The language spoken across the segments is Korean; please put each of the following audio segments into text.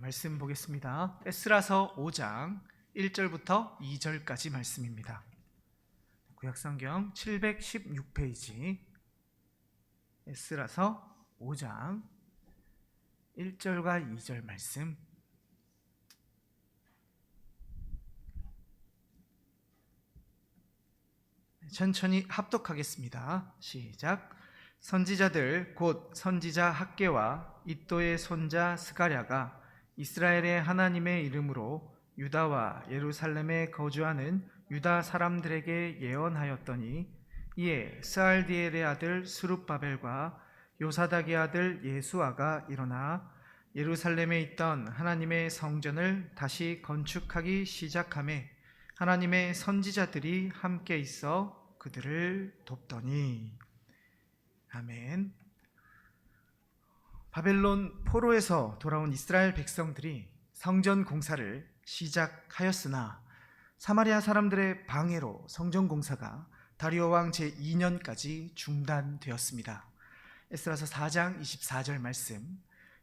말씀 보겠습니다. 에스라서 5장 1절부터 2절까지 말씀입니다. 구약성경 716페이지 에스라서 5장 1절과 2절 말씀. 천천히 합독하겠습니다. 시작. 선지자들 곧 선지자 학개와 이또의 손자 스가랴가 이스라엘의 하나님의 이름으로 유다와 예루살렘에 거주하는 유다 사람들에게 예언하였더니, 이에 스알디엘의 아들 스룹바벨과 요사닥의 아들 예수아가 일어나 예루살렘에 있던 하나님의 성전을 다시 건축하기 시작하매 하나님의 선지자들이 함께 있어 그들을 돕더니. 아멘. 바벨론 포로에서 돌아온 이스라엘 백성들이 성전 공사를 시작하였으나 사마리아 사람들의 방해로 성전 공사가 다리오 왕 제2년까지 중단되었습니다. 에스라서 4장 24절 말씀.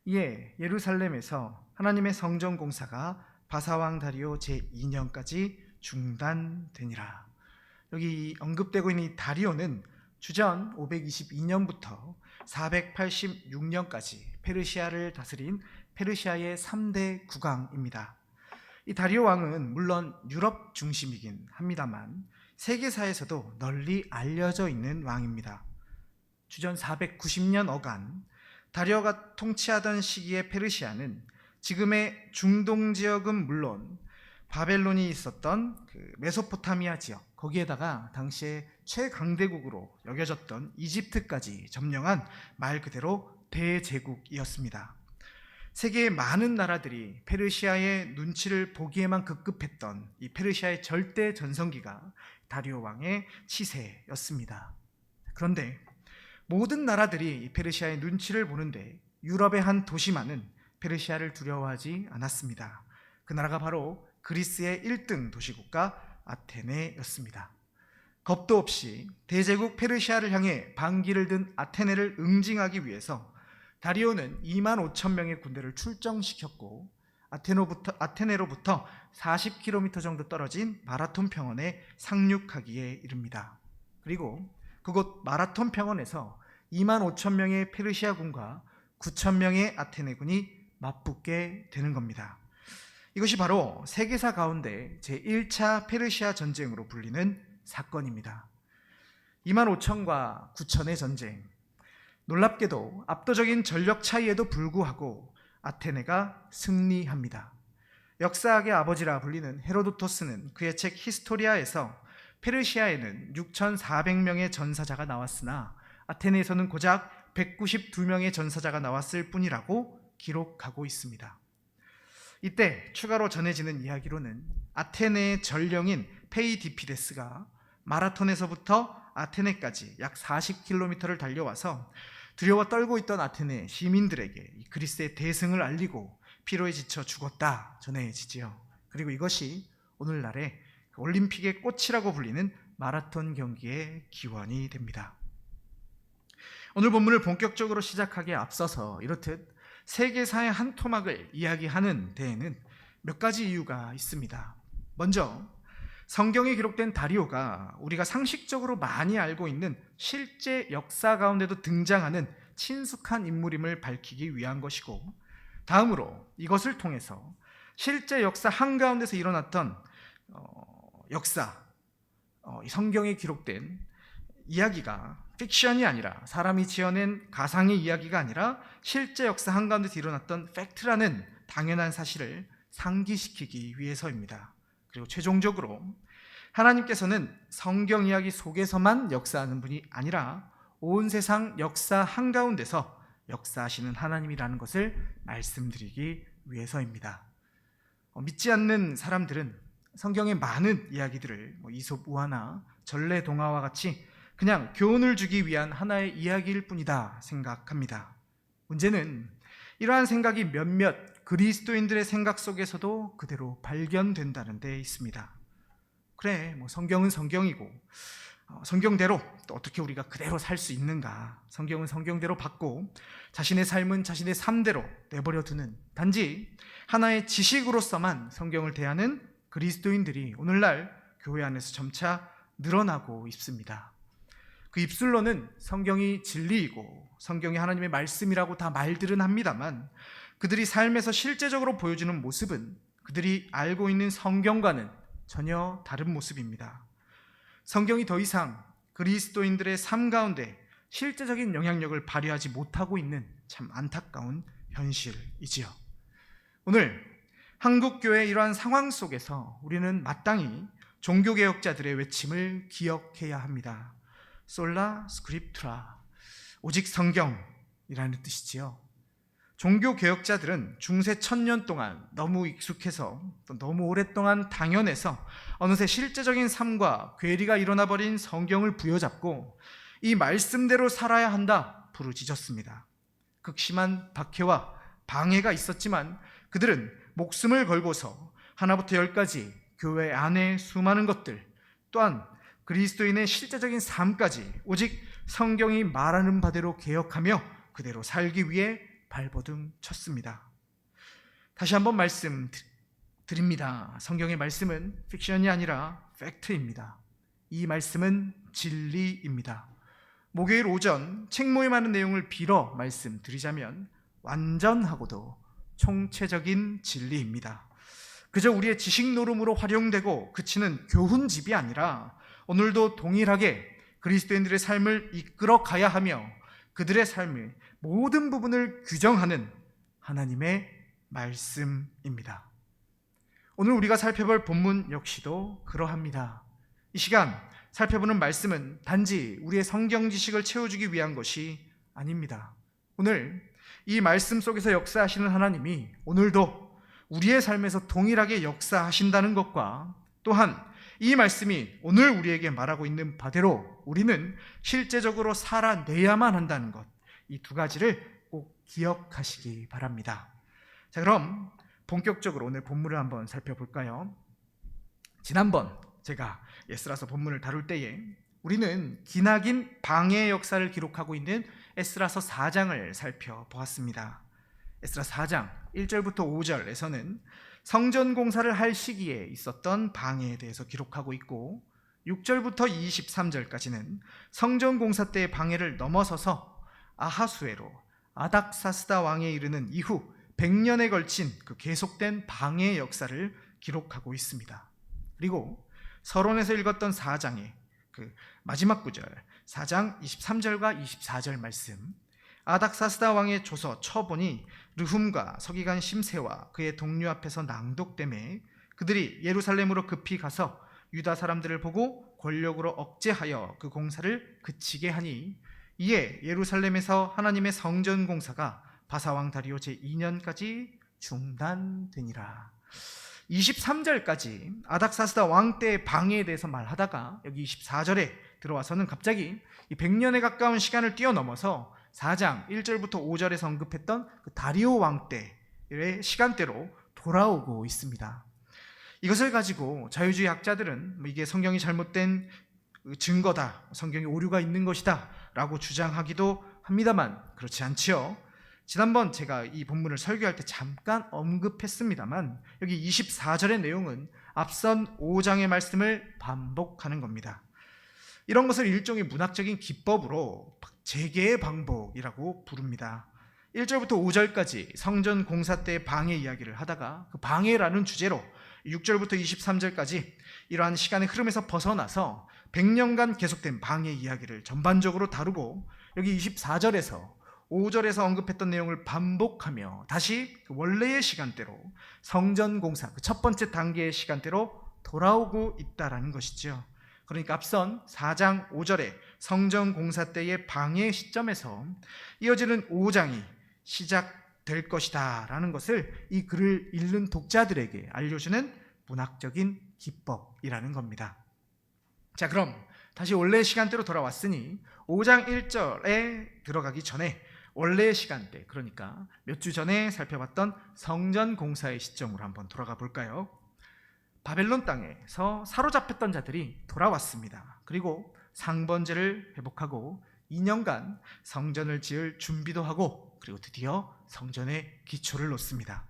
이에 예루살렘에서 하나님의 성전 공사가 바사왕 다리오 제2년까지 중단되니라. 여기 언급되고 있는 이 다리오는 주전 522년부터 486년까지 페르시아를 다스린 페르시아의 3대 국왕입니다. 이 다리오 왕은 물론 유럽 중심이긴 합니다만 세계사에서도 널리 알려져 있는 왕입니다. 주전 490년 어간 다리오가 통치하던 시기의 페르시아는 지금의 중동 지역은 물론 바벨론이 있었던 메소포타미아 지역, 거기에다가 당시에 최강대국으로 여겨졌던 이집트까지 점령한 말 그대로 대제국이었습니다. 세계의 많은 나라들이 페르시아의 눈치를 보기에만 급급했던 이 페르시아의 절대 전성기가 다리오 왕의 치세였습니다. 그런데 모든 나라들이 페르시아의 눈치를 보는데 유럽의 한 도시만은 페르시아를 두려워하지 않았습니다. 그 나라가 바로 그리스의 1등 도시국가 아테네였습니다. 겁도 없이 대제국 페르시아를 향해 반기를 든 아테네를 응징하기 위해서 다리오는 2만 5천 명의 군대를 출정시켰고 아테네로부터 40km 정도 떨어진 마라톤 평원에 상륙하기에 이릅니다. 그리고 그곳 마라톤 평원에서 2만 5천 명의 페르시아군과 9천 명의 아테네군이 맞붙게 되는 겁니다. 이것이 바로 세계사 가운데 제1차 페르시아 전쟁으로 불리는 사건입니다. 2만 5천과 9천의 전쟁. 놀랍게도 압도적인 전력 차이에도 불구하고 아테네가 승리합니다. 역사학의 아버지라 불리는 헤로도토스는 그의 책 히스토리아에서 페르시아에는 6,400명의 전사자가 나왔으나 아테네에서는 고작 192명의 전사자가 나왔을 뿐이라고 기록하고 있습니다. 이때 추가로 전해지는 이야기로는 아테네의 전령인 페이디피데스가 마라톤에서부터 아테네까지 약 40km를 달려와서 두려워 떨고 있던 아테네 시민들에게 그리스의 대승을 알리고 피로에 지쳐 죽었다 전해지지요. 그리고 이것이 오늘날의 올림픽의 꽃이라고 불리는 마라톤 경기의 기원이 됩니다. 오늘 본문을 본격적으로 시작하기에 앞서서 이렇듯 세계사의 한 토막을 이야기하는 데에는 몇 가지 이유가 있습니다. 먼저 성경에 기록된 다리오가 우리가 상식적으로 많이 알고 있는 실제 역사 가운데도 등장하는 친숙한 인물임을 밝히기 위한 것이고, 다음으로 이것을 통해서 실제 역사 한가운데서 일어났던 성경에 기록된 이야기가 픽션이 아니라 사람이 지어낸 가상의 이야기가 아니라 실제 역사 한가운데서 일어났던 팩트라는 당연한 사실을 상기시키기 위해서입니다. 그리고 최종적으로 하나님께서는 성경 이야기 속에서만 역사하는 분이 아니라 온 세상 역사 한가운데서 역사하시는 하나님이라는 것을 말씀드리기 위해서입니다. 믿지 않는 사람들은 성경의 많은 이야기들을 이솝 우화나 전래동화와 같이 그냥 교훈을 주기 위한 하나의 이야기일 뿐이다 생각합니다. 문제는 이러한 생각이 몇몇 그리스도인들의 생각 속에서도 그대로 발견된다는 데 있습니다. 그래, 성경은 성경이고 성경대로 또 어떻게 우리가 그대로 살 수 있는가? 성경은 성경대로 받고 자신의 삶은 자신의 삶대로 내버려 두는 단지 하나의 지식으로서만 성경을 대하는 그리스도인들이 오늘날 교회 안에서 점차 늘어나고 있습니다. 그 입술로는 성경이 진리이고 성경이 하나님의 말씀이라고 다 말들은 합니다만 그들이 삶에서 실제적으로 보여주는 모습은 그들이 알고 있는 성경과는 전혀 다른 모습입니다. 성경이 더 이상 그리스도인들의 삶 가운데 실제적인 영향력을 발휘하지 못하고 있는 참 안타까운 현실이지요. 오늘 한국교회의 이러한 상황 속에서 우리는 마땅히 종교개혁자들의 외침을 기억해야 합니다. 솔라 스크립투라, 오직 성경이라는 뜻이지요. 종교개혁자들은 중세 1000년 동안 너무 익숙해서 또 너무 오랫동안 당연해서 어느새 실제적인 삶과 괴리가 일어나버린 성경을 부여잡고 이 말씀대로 살아야 한다 부르짖었습니다. 극심한 박해와 방해가 있었지만 그들은 목숨을 걸고서 하나부터 열까지 교회 안에 수많은 것들 또한 그리스도인의 실제적인 삶까지 오직 성경이 말하는 바대로 개혁하며 그대로 살기 위해 발버둥 쳤습니다. 다시 한번 말씀드립니다. 성경의 말씀은 픽션이 아니라 팩트입니다. 이 말씀은 진리입니다. 목요일 오전 책 모임하는 내용을 빌어 말씀드리자면 완전하고도 총체적인 진리입니다. 그저 우리의 지식 노름으로 활용되고 그치는 교훈집이 아니라 오늘도 동일하게 그리스도인들의 삶을 이끌어 가야 하며 그들의 삶의 모든 부분을 규정하는 하나님의 말씀입니다. 오늘 우리가 살펴볼 본문 역시도 그러합니다. 이 시간 살펴보는 말씀은 단지 우리의 성경 지식을 채워주기 위한 것이 아닙니다. 오늘 이 말씀 속에서 역사하시는 하나님이 오늘도 우리의 삶에서 동일하게 역사하신다는 것과 또한 이 말씀이 오늘 우리에게 말하고 있는 바대로 우리는 실제적으로 살아내야만 한다는 것, 이 두 가지를 꼭 기억하시기 바랍니다. 자, 그럼 본격적으로 오늘 본문을 한번 살펴볼까요? 지난번 제가 에스라서 본문을 다룰 때에 우리는 기나긴 방해의 역사를 기록하고 있는 에스라서 4장을 살펴보았습니다. 에스라 4장 1절부터 5절에서는 성전 공사를 할 시기에 있었던 방해에 대해서 기록하고 있고 6절부터 23절까지는 성전 공사 때의 방해를 넘어서서 아하수에로 아닥사스다 왕에 이르는 이후 100년에 걸친 그 계속된 방해의 역사를 기록하고 있습니다. 그리고 서론에서 읽었던 4장의 그 마지막 구절 4장 23절과 24절 말씀, 아닥사스다 왕의 조서 처본이 르훔과 서기관 심세와 그의 동료 앞에서 낭독되매 그들이 예루살렘으로 급히 가서 유다 사람들을 보고 권력으로 억제하여 그 공사를 그치게 하니 이에 예루살렘에서 하나님의 성전 공사가 바사왕 다리오 제2년까지 중단되니라. 23절까지 아닥사스다 왕 때의 방해에 대해서 말하다가 여기 24절에 들어와서는 갑자기 이 100년에 가까운 시간을 뛰어넘어서 4장 1절부터 5절에서 언급했던 그 다리오 왕 때의 시간대로 돌아오고 있습니다. 이것을 가지고 자유주의 학자들은 이게 성경이 잘못된 증거다, 성경에 오류가 있는 것이다 라고 주장하기도 합니다만 그렇지 않지요. 지난번 제가 이 본문을 설교할 때 잠깐 언급했습니다만 여기 24절의 내용은 앞선 5장의 말씀을 반복하는 겁니다. 이런 것을 일종의 문학적인 기법으로 재개의 방법이라고 부릅니다. 1절부터 5절까지 성전 공사 때의 방해 이야기를 하다가 그 방해라는 주제로 6절부터 23절까지 이러한 시간의 흐름에서 벗어나서 100년간 계속된 방해 이야기를 전반적으로 다루고 여기 24절에서 5절에서 언급했던 내용을 반복하며 다시 그 원래의 시간대로 성전 공사 그 첫 번째 단계의 시간대로 돌아오고 있다라는 것이죠. 그러니까 앞선 4장 5절에 성전 공사 때의 방해 시점에서 이어지는 5장이 시작될 것이다 라는 것을 이 글을 읽는 독자들에게 알려주는 문학적인 기법이라는 겁니다. 자, 그럼 다시 원래의 시간대로 돌아왔으니 5장 1절에 들어가기 전에 원래의 시간대, 그러니까 몇 주 전에 살펴봤던 성전 공사의 시점으로 한번 돌아가 볼까요? 바벨론 땅에서 사로잡혔던 자들이 돌아왔습니다. 그리고 상번제를 회복하고 2년간 성전을 지을 준비도 하고, 그리고 드디어 성전의 기초를 놓습니다.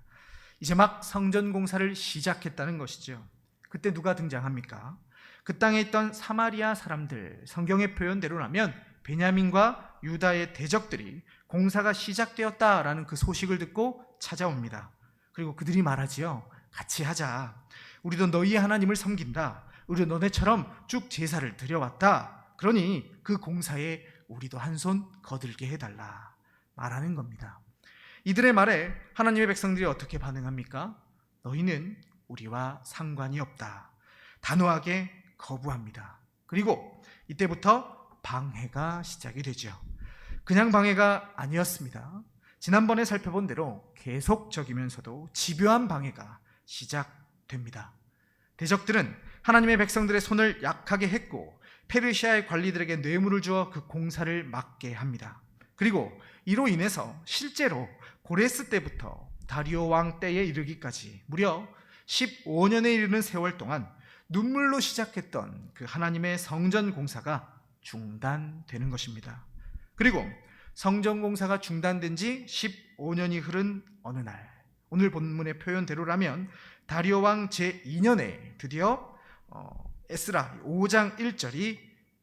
이제 막 성전 공사를 시작했다는 것이죠. 그때 누가 등장합니까? 그 땅에 있던 사마리아 사람들, 성경의 표현대로라면 베냐민과 유다의 대적들이 공사가 시작되었다라는 그 소식을 듣고 찾아옵니다. 그리고 그들이 말하지요. 같이 하자. 우리도 너희의 하나님을 섬긴다. 우리도 너네처럼 쭉 제사를 드려왔다. 그러니 그 공사에 우리도 한 손 거들게 해달라 말하는 겁니다. 이들의 말에 하나님의 백성들이 어떻게 반응합니까? 너희는 우리와 상관이 없다. 단호하게 거부합니다. 그리고 이때부터 방해가 시작이 되죠. 그냥 방해가 아니었습니다. 지난번에 살펴본 대로 계속적이면서도 집요한 방해가 시작됩니다. 대적들은 하나님의 백성들의 손을 약하게 했고 페르시아의 관리들에게 뇌물을 주어 그 공사를 막게 합니다. 그리고 이로 인해서 실제로 고레스 때부터 다리오 왕 때에 이르기까지 무려 15년에 이르는 세월 동안 눈물로 시작했던 그 하나님의 성전 공사가 중단되는 것입니다. 그리고 성전 공사가 중단된 지 15년이 흐른 어느 날, 오늘 본문의 표현대로라면 다리오 왕 제2년에 드디어 에스라 5장 1절이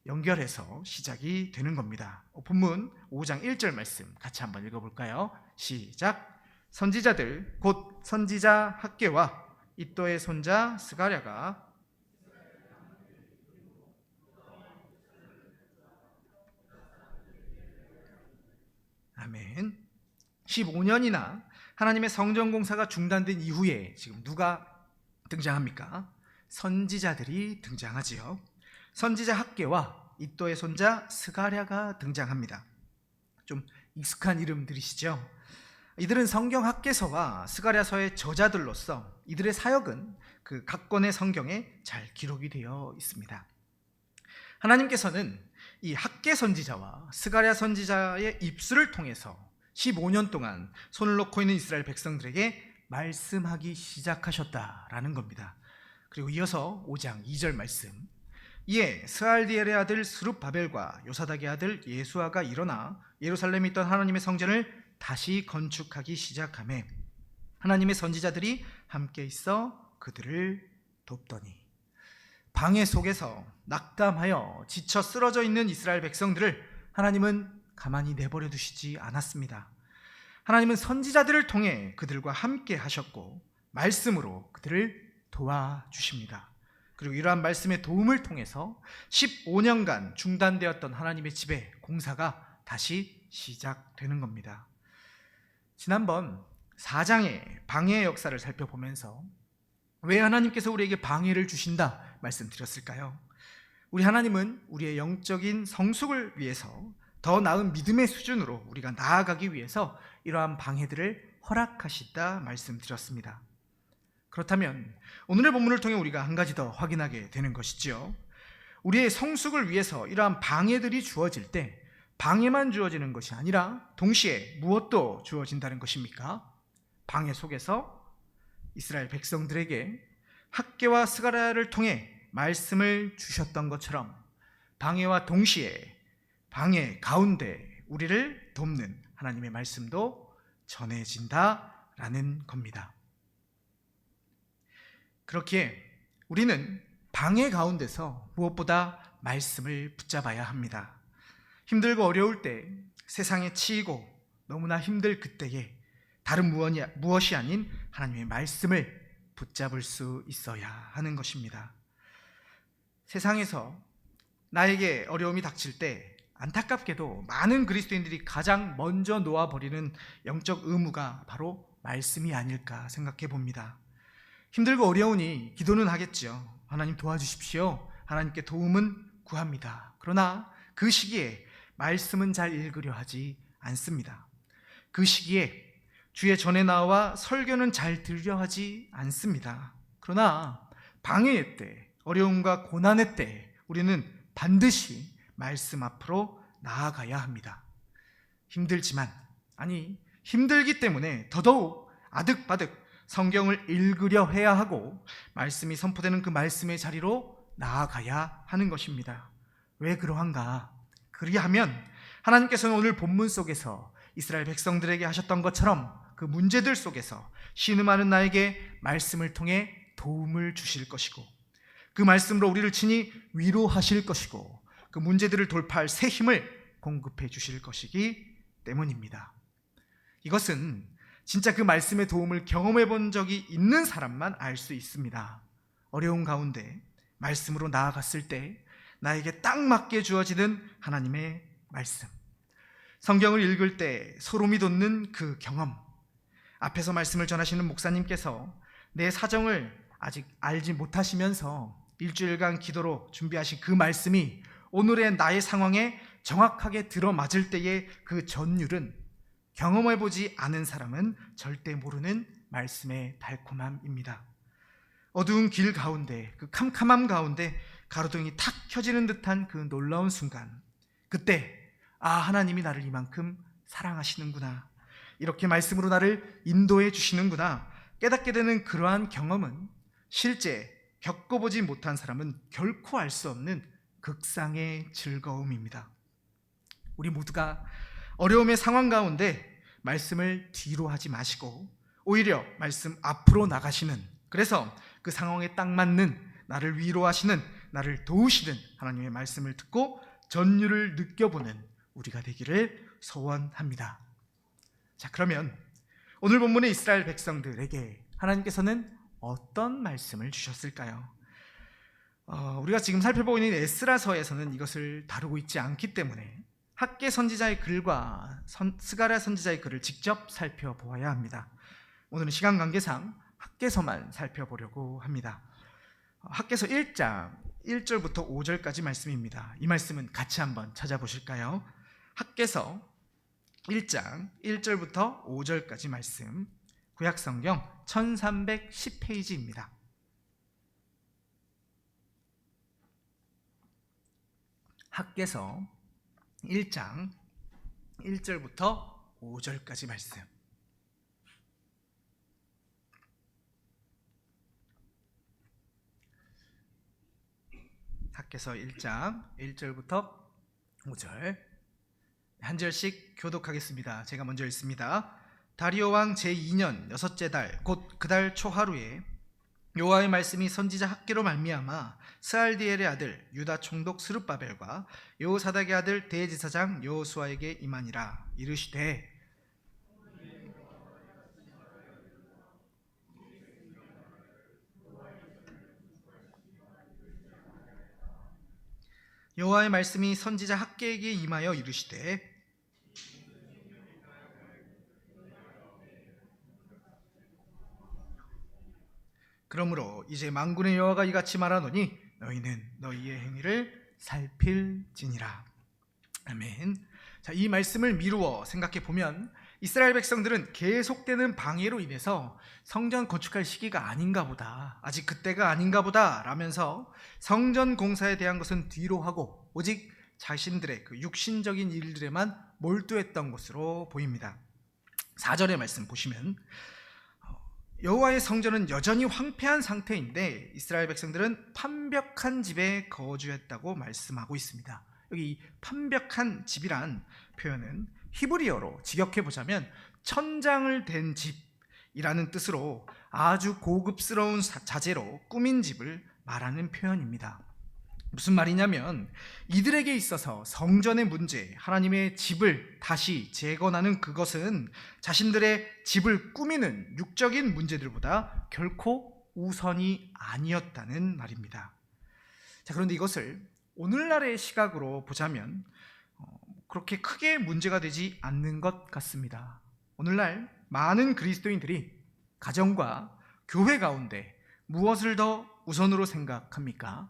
연결해서 시작이 되는 겁니다. 본문 5장 1절 말씀 같이 한번 읽어볼까요? 시작. 선지자들 곧 선지자 학개와 이또의 손자 스가랴가 아멘. 15년이나 하나님의 성전 공사가 중단된 이후에 지금 누가 등장합니까? 선지자들이 등장하지요. 선지자 학개와 이또의 손자 스가랴가 등장합니다. 좀 익숙한 이름들이시죠? 이들은 성경 학개서와 스가랴서의 저자들로서 이들의 사역은 그 각 권의 성경에 잘 기록이 되어 있습니다. 하나님께서는 이 학개 선지자와 스가랴 선지자의 입술을 통해서 15년 동안 손을 놓고 있는 이스라엘 백성들에게 말씀하기 시작하셨다라는 겁니다. 그리고 이어서 5장 2절 말씀. 이에 스알디엘의 아들 스룹바벨과 요사닥의 아들 예수아가 일어나 예루살렘에 있던 하나님의 성전을 다시 건축하기 시작하며 하나님의 선지자들이 함께 있어 그들을 돕더니, 방해 속에서 낙담하여 지쳐 쓰러져 있는 이스라엘 백성들을 하나님은 가만히 내버려 두시지 않았습니다. 하나님은 선지자들을 통해 그들과 함께 하셨고 말씀으로 그들을 도와주십니다. 그리고 이러한 말씀의 도움을 통해서 15년간 중단되었던 하나님의 집의 공사가 다시 시작되는 겁니다. 지난번 4장의 방해의 역사를 살펴보면서 왜 하나님께서 우리에게 방해를 주신다 말씀드렸을까요? 우리 하나님은 우리의 영적인 성숙을 위해서 더 나은 믿음의 수준으로 우리가 나아가기 위해서 이러한 방해들을 허락하시다 말씀드렸습니다. 그렇다면 오늘의 본문을 통해 우리가 한 가지 더 확인하게 되는 것이죠. 우리의 성숙을 위해서 이러한 방해들이 주어질 때 방해만 주어지는 것이 아니라 동시에 무엇도 주어진다는 것입니까? 방해 속에서 이스라엘 백성들에게 학개와 스가랴를 통해 말씀을 주셨던 것처럼 방해와 동시에 방해 가운데 우리를 돕는 하나님의 말씀도 전해진다라는 겁니다. 그렇기에 우리는 방해 가운데서 무엇보다 말씀을 붙잡아야 합니다. 힘들고 어려울 때, 세상에 치이고 너무나 힘들 그때에 다른 무엇이 아닌 하나님의 말씀을 붙잡을 수 있어야 하는 것입니다. 세상에서 나에게 어려움이 닥칠 때 안타깝게도 많은 그리스도인들이 가장 먼저 놓아버리는 영적 의무가 바로 말씀이 아닐까 생각해 봅니다. 힘들고 어려우니 기도는 하겠죠. 하나님 도와주십시오. 하나님께 도움은 구합니다. 그러나 그 시기에 말씀은 잘 읽으려 하지 않습니다. 그 시기에 주의 전에 나와 설교는 잘 들으려 하지 않습니다. 그러나 방해의 때, 어려움과 고난의 때 우리는 반드시 말씀 앞으로 나아가야 합니다. 힘들지만, 아니 힘들기 때문에 더더욱 아득바득 성경을 읽으려 해야 하고 말씀이 선포되는 그 말씀의 자리로 나아가야 하는 것입니다. 왜 그러한가? 그리하면 하나님께서는 오늘 본문 속에서 이스라엘 백성들에게 하셨던 것처럼 그 문제들 속에서 신음하는 나에게 말씀을 통해 도움을 주실 것이고, 그 말씀으로 우리를 친히 위로하실 것이고, 그 문제들을 돌파할 새 힘을 공급해 주실 것이기 때문입니다. 이것은 진짜 그 말씀의 도움을 경험해 본 적이 있는 사람만 알 수 있습니다. 어려운 가운데 말씀으로 나아갔을 때 나에게 딱 맞게 주어지는 하나님의 말씀, 성경을 읽을 때 소름이 돋는 그 경험, 앞에서 말씀을 전하시는 목사님께서 내 사정을 아직 알지 못하시면서 일주일간 기도로 준비하신 그 말씀이 오늘의 나의 상황에 정확하게 들어맞을 때의 그 전율은 경험해보지 않은 사람은 절대 모르는 말씀의 달콤함입니다. 어두운 길 가운데, 그 캄캄함 가운데 가로등이 탁 켜지는 듯한 그 놀라운 순간, 그때 하나님이 나를 이만큼 사랑하시는구나, 이렇게 말씀으로 나를 인도해 주시는구나 깨닫게 되는 그러한 경험은 실제 겪어보지 못한 사람은 결코 알 수 없는 극상의 즐거움입니다. 우리 모두가 어려움의 상황 가운데 말씀을 뒤로 하지 마시고 오히려 말씀 앞으로 나가시는, 그래서 그 상황에 딱 맞는, 나를 위로하시는, 나를 도우시는 하나님의 말씀을 듣고 전율을 느껴보는 우리가 되기를 소원합니다. 자, 그러면 오늘 본문의 이스라엘 백성들에게 하나님께서는 어떤 말씀을 주셨을까요? 우리가 지금 살펴보고 있는 에스라서에서는 이것을 다루고 있지 않기 때문에 학개 선지자의 글과 스가랴 선지자의 글을 직접 살펴보아야 합니다. 오늘은 시간 관계상 학개서만 살펴보려고 합니다. 학개서 1장 1절부터 5절까지 말씀입니다. 이 말씀은 같이 한번 찾아보실까요? 학개서 1장 1절부터 5절까지 말씀, 구약성경 1310페이지입니다. 학개서 1장 1절부터 5절까지 말씀. 학개서 1장 1절부터 5절, 한 절씩 교독하겠습니다. 제가 먼저 읽습니다. 다리오 왕 제2년 여섯째 달 곧 그 달 초하루에 여호와의 말씀이 선지자 학개로 말미암아 스알디엘의 아들 유다 총독 스룹바벨과 여호사닥의 아들 대제사장 여호수아에게 임하니라. 이르시되 여호와의 말씀이 선지자 학개에게 임하여 이르시되 그러므로 이제 만군의 여호와가 이같이 말하노니 너희는 너희의 행위를 살필지니라. 아멘. 자, 이 말씀을 미루어 생각해 보면 이스라엘 백성들은 계속되는 방해로 인해서 성전 건축할 시기가 아닌가 보다, 아직 그때가 아닌가 보다 라면서 성전 공사에 대한 것은 뒤로 하고 오직 자신들의 그 육신적인 일들에만 몰두했던 것으로 보입니다. 4절의 말씀 보시면 여호와의 성전은 여전히 황폐한 상태인데 이스라엘 백성들은 판벽한 집에 거주했다고 말씀하고 있습니다. 여기 이 판벽한 집이란 표현은 히브리어로 직역해 보자면 천장을 댄 집이라는 뜻으로 아주 고급스러운 자재로 꾸민 집을 말하는 표현입니다. 무슨 말이냐면 이들에게 있어서 성전의 문제, 하나님의 집을 다시 재건하는 그것은 자신들의 집을 꾸미는 육적인 문제들보다 결코 우선이 아니었다는 말입니다. 자, 그런데 이것을 오늘날의 시각으로 보자면 그렇게 크게 문제가 되지 않는 것 같습니다. 오늘날 많은 그리스도인들이 가정과 교회 가운데 무엇을 더 우선으로 생각합니까?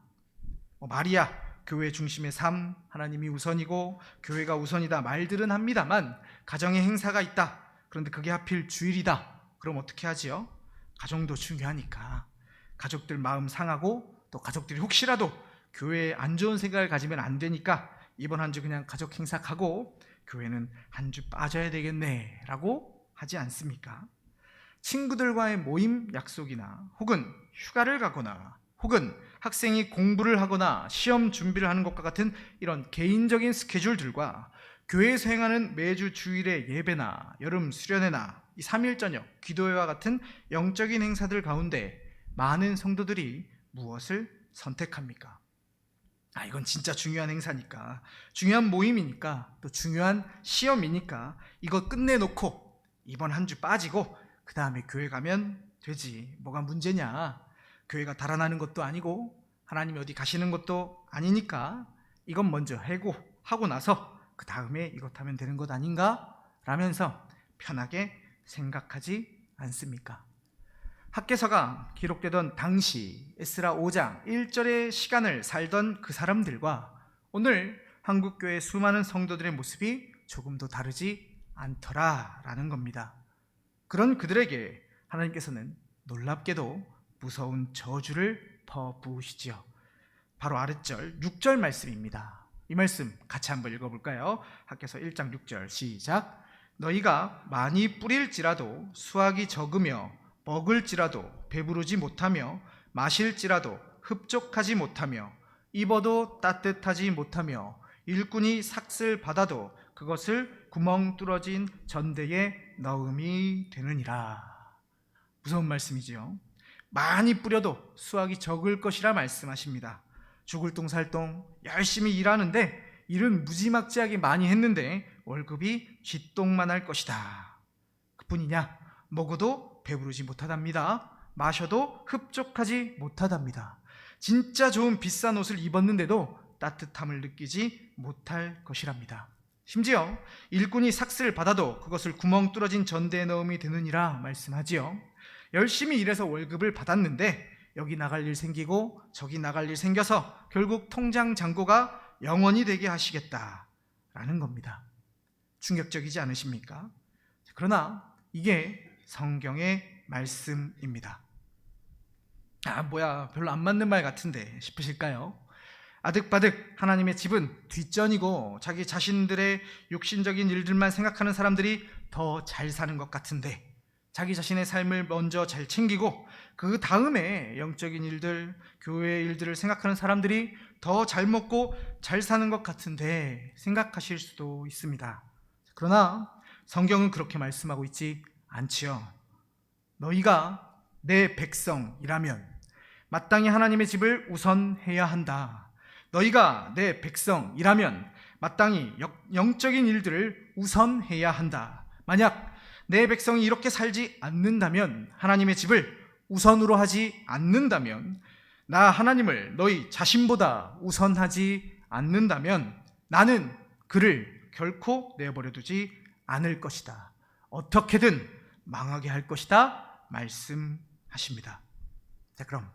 마리아, 교회 중심의 삶, 하나님이 우선이고 교회가 우선이다 말들은 합니다만 가정에 행사가 있다, 그런데 그게 하필 주일이다, 그럼 어떻게 하지요? 가정도 중요하니까 가족들 마음 상하고 또 가족들이 혹시라도 교회에 안 좋은 생각을 가지면 안 되니까 이번 한 주 그냥 가족 행사 가고 교회는 한 주 빠져야 되겠네 라고 하지 않습니까? 친구들과의 모임 약속이나 혹은 휴가를 가거나 혹은 학생이 공부를 하거나 시험 준비를 하는 것과 같은 이런 개인적인 스케줄들과 교회에서 행하는 매주 주일의 예배나 여름 수련회나 이 3일 저녁 기도회와 같은 영적인 행사들 가운데 많은 성도들이 무엇을 선택합니까? 이건 진짜 중요한 행사니까, 중요한 모임이니까, 또 중요한 시험이니까 이거 끝내놓고 이번 한 주 빠지고 그 다음에 교회 가면 되지, 뭐가 문제냐, 교회가 달아나는 것도 아니고 하나님이 어디 가시는 것도 아니니까 이건 먼저 하고 나서 그 다음에 이것 하면 되는 것 아닌가? 라면서 편하게 생각하지 않습니까? 학개서가 기록되던 당시 에스라 5장 1절의 시간을 살던 그 사람들과 오늘 한국교회 수많은 성도들의 모습이 조금도 다르지 않더라라는 겁니다. 그런 그들에게 하나님께서는 놀랍게도 무서운 저주를 퍼부으시지요. 바로 아랫절 6절 말씀입니다. 이 말씀 같이 한번 읽어볼까요? 학개서 1장 6절 시작. 너희가 많이 뿌릴지라도 수확이 적으며 먹을지라도 배부르지 못하며 마실지라도 흡족하지 못하며 입어도 따뜻하지 못하며 일꾼이 삭슬 받아도 그것을 구멍 뚫어진 전대에 넣음이 되느니라. 무서운 말씀이지요. 많이 뿌려도 수확이 적을 것이라 말씀하십니다. 죽을 똥살똥 열심히 일하는데 일은 무지막지하게 많이 했는데 월급이 쥐똥만 할 것이다. 그뿐이냐? 먹어도 배부르지 못하답니다. 마셔도 흡족하지 못하답니다. 진짜 좋은 비싼 옷을 입었는데도 따뜻함을 느끼지 못할 것이랍니다. 심지어 일꾼이 삭슬을 받아도 그것을 구멍 뚫어진 전대에 넣음이 되느니라 말씀하지요. 열심히 일해서 월급을 받았는데 여기 나갈 일 생기고 저기 나갈 일 생겨서 결국 통장 잔고가 영원히 되게 하시겠다라는 겁니다. 충격적이지 않으십니까? 그러나 이게 성경의 말씀입니다. 뭐야, 별로 안 맞는 말 같은데 싶으실까요? 아득바득 하나님의 집은 뒷전이고 자기 자신들의 육신적인 일들만 생각하는 사람들이 더 잘 사는 것 같은데, 자기 자신의 삶을 먼저 잘 챙기고 그 다음에 영적인 일들, 교회의 일들을 생각하는 사람들이 더 잘 먹고 잘 사는 것 같은데 생각하실 수도 있습니다. 그러나 성경은 그렇게 말씀하고 있지 않지요. 너희가 내 백성이라면 마땅히 하나님의 집을 우선해야 한다. 너희가 내 백성이라면 마땅히 영적인 일들을 우선해야 한다. 만약 내 백성이 이렇게 살지 않는다면, 하나님의 집을 우선으로 하지 않는다면, 나 하나님을 너희 자신보다 우선하지 않는다면 나는 그를 결코 내버려두지 않을 것이다. 어떻게든 망하게 할 것이다 말씀하십니다. 자, 그럼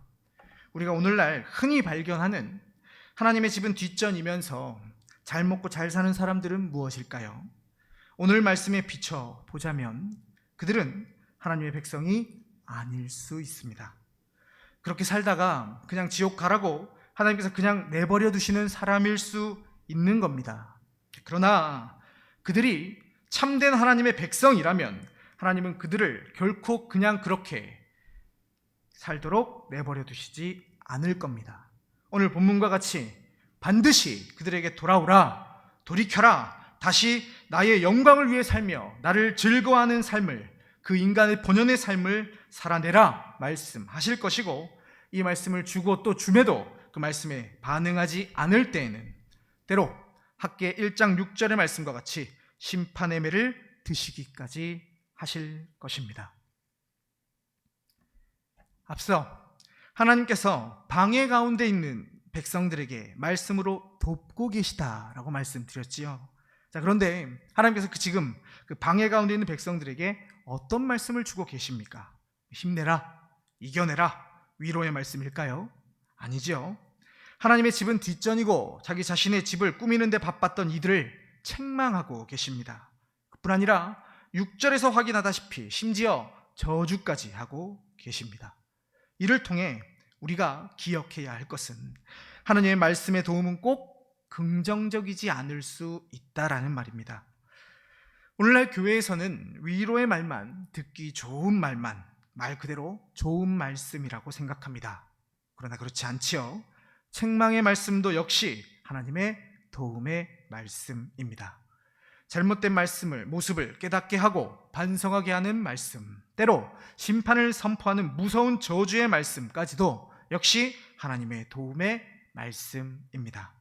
우리가 오늘날 흔히 발견하는 하나님의 집은 뒷전이면서 잘 먹고 잘 사는 사람들은 무엇일까요? 오늘 말씀에 비춰보자면 그들은 하나님의 백성이 아닐 수 있습니다. 그렇게 살다가 그냥 지옥 가라고 하나님께서 그냥 내버려 두시는 사람일 수 있는 겁니다. 그러나 그들이 참된 하나님의 백성이라면 하나님은 그들을 결코 그냥 그렇게 살도록 내버려 두시지 않을 겁니다. 오늘 본문과 같이 반드시 그들에게 돌아오라, 돌이켜라, 다시 나의 영광을 위해 살며 나를 즐거워하는 삶을, 그 인간의 본연의 삶을 살아내라 말씀하실 것이고, 이 말씀을 주고 또 줌에도 그 말씀에 반응하지 않을 때에는 때로 학개 1장 6절의 말씀과 같이 심판의 매를 드시기까지 하실 것입니다. 앞서 하나님께서 방해 가운데 있는 백성들에게 말씀으로 돕고 계시다라고 말씀드렸지요. 자, 그런데 하나님께서 지금 그 방해 가운데 있는 백성들에게 어떤 말씀을 주고 계십니까? 힘내라, 이겨내라, 위로의 말씀일까요? 아니죠. 하나님의 집은 뒷전이고 자기 자신의 집을 꾸미는 데 바빴던 이들을 책망하고 계십니다. 그뿐 아니라 6절에서 확인하다시피 심지어 저주까지 하고 계십니다. 이를 통해 우리가 기억해야 할 것은 하나님의 말씀의 도움은 꼭 긍정적이지 않을 수 있다라는 말입니다. 오늘날 교회에서는 위로의 말만, 듣기 좋은 말만, 말 그대로 좋은 말씀이라고 생각합니다. 그러나 그렇지 않지요. 책망의 말씀도 역시 하나님의 도움의 말씀입니다. 잘못된 모습을 깨닫게 하고 반성하게 하는 말씀, 때로 심판을 선포하는 무서운 저주의 말씀까지도 역시 하나님의 도움의 말씀입니다.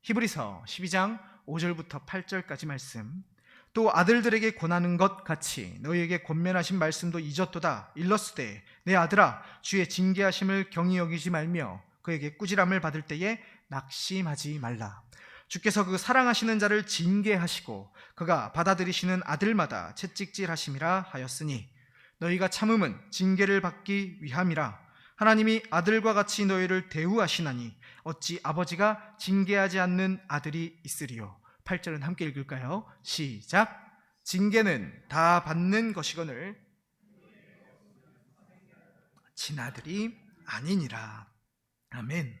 히브리서 12장 5절부터 8절까지 말씀, 또 아들들에게 권하는 것 같이 너희에게 권면하신 말씀도 잊었도다. 일렀으되 내 아들아 주의 징계하심을 경히 여기지 말며 그에게 꾸지람을 받을 때에 낙심하지 말라. 주께서 그 사랑하시는 자를 징계하시고 그가 받아들이시는 아들마다 채찍질하심이라 하였으니 너희가 참음은 징계를 받기 위함이라. 하나님이 아들과 같이 너희를 대우하시나니 어찌 아버지가 징계하지 않는 아들이 있으리요. 8절은 함께 읽을까요? 시작. 징계는 다 받는 것이거늘 친아들이 아니니라. 아멘.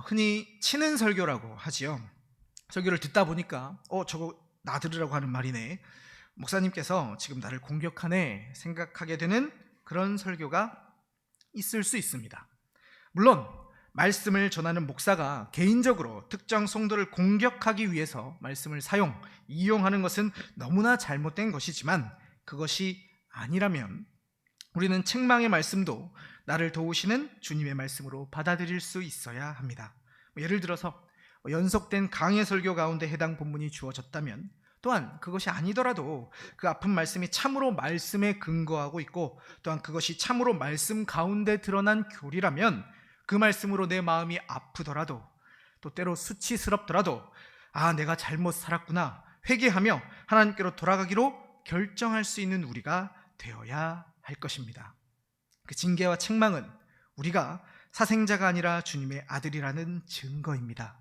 흔히 치는 설교라고 하지요. 설교를 듣다 보니까 저거 나 들으라고 하는 말이네, 목사님께서 지금 나를 공격하네 생각하게 되는 그런 설교가 있을 수 있습니다. 물론 말씀을 전하는 목사가 개인적으로 특정 성도를 공격하기 위해서 말씀을 이용하는 것은 너무나 잘못된 것이지만, 그것이 아니라면 우리는 책망의 말씀도 나를 도우시는 주님의 말씀으로 받아들일 수 있어야 합니다. 예를 들어서 연속된 강해 설교 가운데 해당 본문이 주어졌다면, 또한 그것이 아니더라도 그 아픈 말씀이 참으로 말씀에 근거하고 있고 또한 그것이 참으로 말씀 가운데 드러난 교리라면 그 말씀으로 내 마음이 아프더라도, 또 때로 수치스럽더라도 내가 잘못 살았구나 회개하며 하나님께로 돌아가기로 결정할 수 있는 우리가 되어야 할 것입니다. 그 징계와 책망은 우리가 사생자가 아니라 주님의 아들이라는 증거입니다.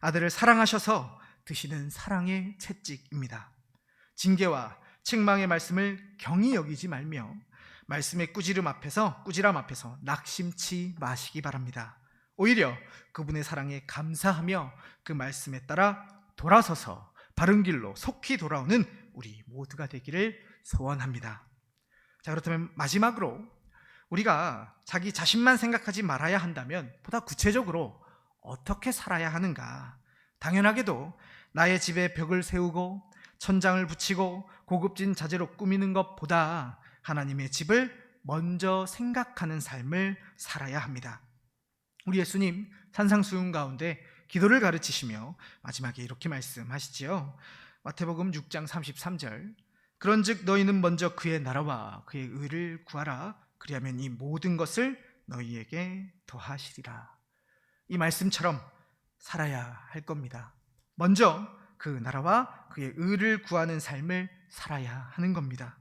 아들을 사랑하셔서 드시는 사랑의 채찍입니다. 징계와 책망의 말씀을 경히 여기지 말며 말씀의 꾸지람 앞에서 낙심치 마시기 바랍니다. 오히려 그분의 사랑에 감사하며 그 말씀에 따라 돌아서서 바른 길로 속히 돌아오는 우리 모두가 되기를 소원합니다. 자, 그렇다면 마지막으로 우리가 자기 자신만 생각하지 말아야 한다면 보다 구체적으로 어떻게 살아야 하는가? 당연하게도 나의 집에 벽을 세우고 천장을 붙이고 고급진 자재로 꾸미는 것보다 하나님의 집을 먼저 생각하는 삶을 살아야 합니다. 우리 예수님 산상수훈 가운데 기도를 가르치시며 마지막에 이렇게 말씀하시지요. 마태복음 6장 33절, 그런즉 너희는 먼저 그의 나라와 그의 의를 구하라. 그리하면 이 모든 것을 너희에게 더하시리라. 이 말씀처럼 살아야 할 겁니다. 먼저 그 나라와 그의 의를 구하는 삶을 살아야 하는 겁니다.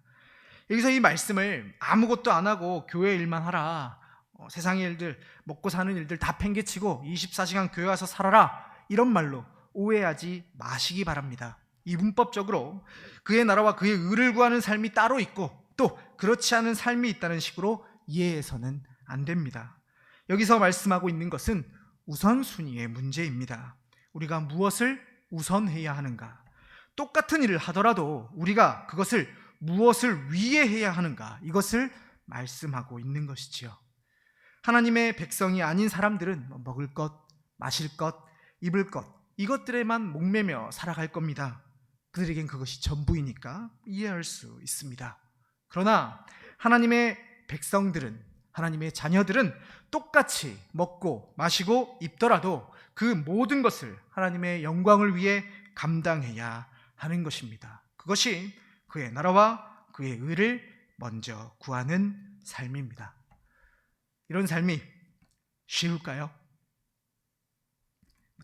여기서 이 말씀을 아무것도 안 하고 교회 일만 하라, 세상의 일들, 먹고 사는 일들 다 팽개치고 24시간 교회 와서 살아라, 이런 말로 오해하지 마시기 바랍니다. 이 문법적으로 그의 나라와 그의 의를 구하는 삶이 따로 있고 또 그렇지 않은 삶이 있다는 식으로 이해해서는 안 됩니다. 여기서 말씀하고 있는 것은 우선순위의 문제입니다. 우리가 무엇을 우선해야 하는가? 똑같은 일을 하더라도 우리가 그것을 무엇을 위해 해야 하는가? 이것을 말씀하고 있는 것이지요. 하나님의 백성이 아닌 사람들은 먹을 것, 마실 것, 입을 것, 이것들에만 목매며 살아갈 겁니다. 그들에겐 그것이 전부이니까 이해할 수 있습니다. 그러나 하나님의 백성들은, 하나님의 자녀들은 똑같이 먹고 마시고 입더라도 그 모든 것을 하나님의 영광을 위해 감당해야 하는 것입니다. 그것이 그의 나라와 그의 의를 먼저 구하는 삶입니다. 이런 삶이 쉬울까요?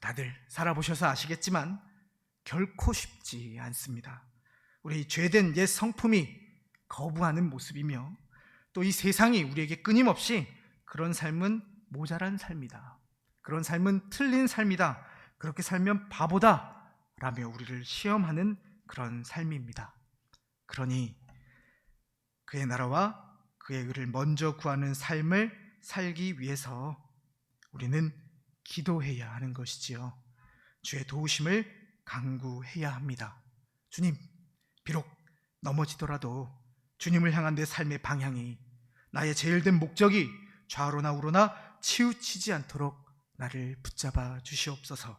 다들 살아보셔서 아시겠지만 결코 쉽지 않습니다. 우리 죄된 옛 성품이 거부하는 모습이며 또 이 세상이 우리에게 끊임없이 그런 삶은 모자란 삶이다, 그런 삶은 틀린 삶이다, 그렇게 살면 바보다 라며 우리를 시험하는 그런 삶입니다. 그러니 그의 나라와 그의 의를 먼저 구하는 삶을 살기 위해서 우리는 기도해야 하는 것이지요. 주의 도우심을 간구해야 합니다. 주님, 비록 넘어지더라도 주님을 향한 내 삶의 방향이, 나의 제일된 목적이 좌로나 우로나 치우치지 않도록 나를 붙잡아 주시옵소서.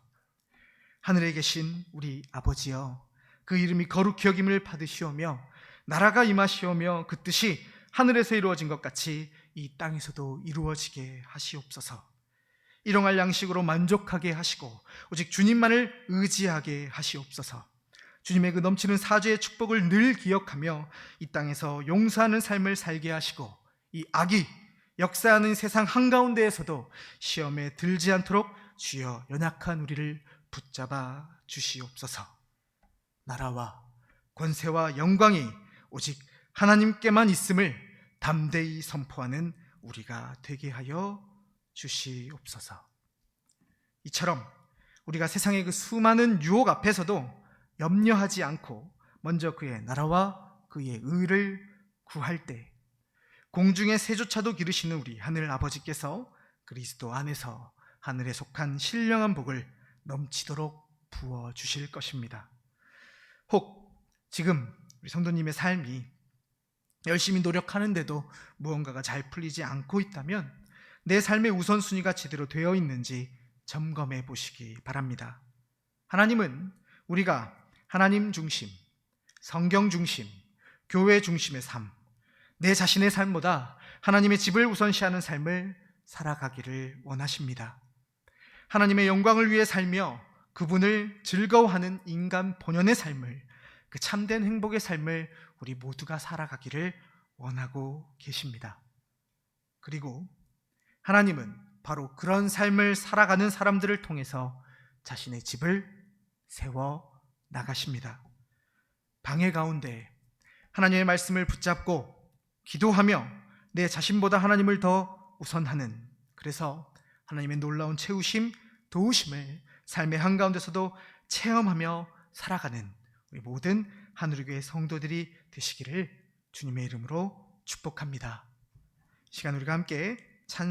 하늘에 계신 우리 아버지여, 그 이름이 거룩히 여김을 받으시오며 나라가 임하시오며 그 뜻이 하늘에서 이루어진 것 같이 이 땅에서도 이루어지게 하시옵소서. 일용할 양식으로 만족하게 하시고 오직 주님만을 의지하게 하시옵소서. 주님의 그 넘치는 사죄의 축복을 늘 기억하며 이 땅에서 용서하는 삶을 살게 하시고 이 악이 역사하는 세상 한가운데에서도 시험에 들지 않도록 주여 연약한 우리를 붙잡아 주시옵소서. 나라와 권세와 영광이 오직 하나님께만 있음을 담대히 선포하는 우리가 되게 하여 주시옵소서. 이처럼 우리가 세상의 그 수많은 유혹 앞에서도 염려하지 않고 먼저 그의 나라와 그의 의를 구할 때 공중의 새조차도 기르시는 우리 하늘 아버지께서 그리스도 안에서 하늘에 속한 신령한 복을 넘치도록 부어주실 것입니다. 혹 지금 우리 성도님의 삶이 열심히 노력하는데도 무언가가 잘 풀리지 않고 있다면 내 삶의 우선순위가 제대로 되어 있는지 점검해 보시기 바랍니다. 하나님은 우리가 하나님 중심, 성경 중심, 교회 중심의 삶, 내 자신의 삶보다 하나님의 집을 우선시하는 삶을 살아가기를 원하십니다. 하나님의 영광을 위해 살며 그분을 즐거워하는 인간 본연의 삶을, 그 참된 행복의 삶을 우리 모두가 살아가기를 원하고 계십니다. 그리고 하나님은 바로 그런 삶을 살아가는 사람들을 통해서 자신의 집을 세워 나가십니다. 방해 가운데 하나님의 말씀을 붙잡고 기도하며 내 자신보다 하나님을 더 우선하는, 그래서 하나님의 놀라운 채우심, 도우심을 삶의 한가운데서도 체험하며 살아가는 우리 모든 하늘교회 성도들이 되시기를 주님의 이름으로 축복합니다. 이 시간 우리가 함께 찬